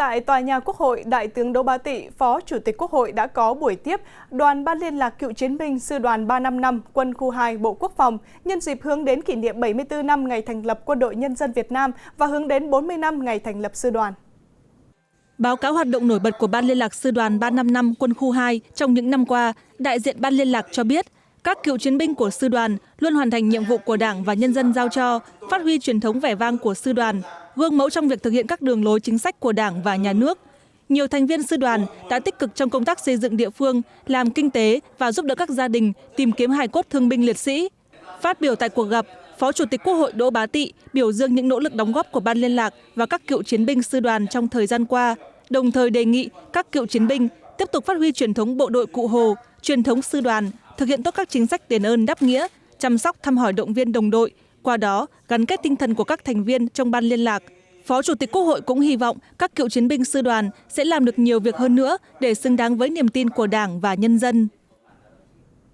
Tại tòa nhà Quốc hội, Đại tướng Đỗ Bá Tị, Phó Chủ tịch Quốc hội đã có buổi tiếp đoàn Ban liên lạc cựu chiến binh Sư đoàn 355 Quân khu 2 Bộ Quốc phòng nhân dịp hướng đến kỷ niệm 74 năm ngày thành lập Quân đội Nhân dân Việt Nam và hướng đến 40 năm ngày thành lập Sư đoàn. Báo cáo hoạt động nổi bật của Ban liên lạc Sư đoàn 355 Quân khu 2 trong những năm qua, đại diện Ban liên lạc cho biết, các cựu chiến binh của Sư đoàn luôn hoàn thành nhiệm vụ của Đảng và nhân dân giao cho, phát huy truyền thống vẻ vang của Sư đoàn, gương mẫu trong việc thực hiện các đường lối chính sách của Đảng và Nhà nước. Nhiều thành viên Sư đoàn đã tích cực trong công tác xây dựng địa phương, làm kinh tế và giúp đỡ các gia đình tìm kiếm hài cốt thương binh liệt sĩ. Phát biểu tại cuộc gặp, Phó Chủ tịch Quốc hội Đỗ Bá Tị biểu dương những nỗ lực đóng góp của Ban liên lạc và các cựu chiến binh Sư đoàn trong thời gian qua, đồng thời đề nghị các cựu chiến binh tiếp tục phát huy truyền thống bộ đội Cụ Hồ, truyền thống Sư đoàn, thực hiện tốt các chính sách đền ơn đáp nghĩa, chăm sóc thăm hỏi động viên đồng đội, qua đó gắn kết tinh thần của các thành viên trong Ban liên lạc. Phó Chủ tịch Quốc hội cũng hy vọng các cựu chiến binh Sư đoàn sẽ làm được nhiều việc hơn nữa để xứng đáng với niềm tin của Đảng và nhân dân.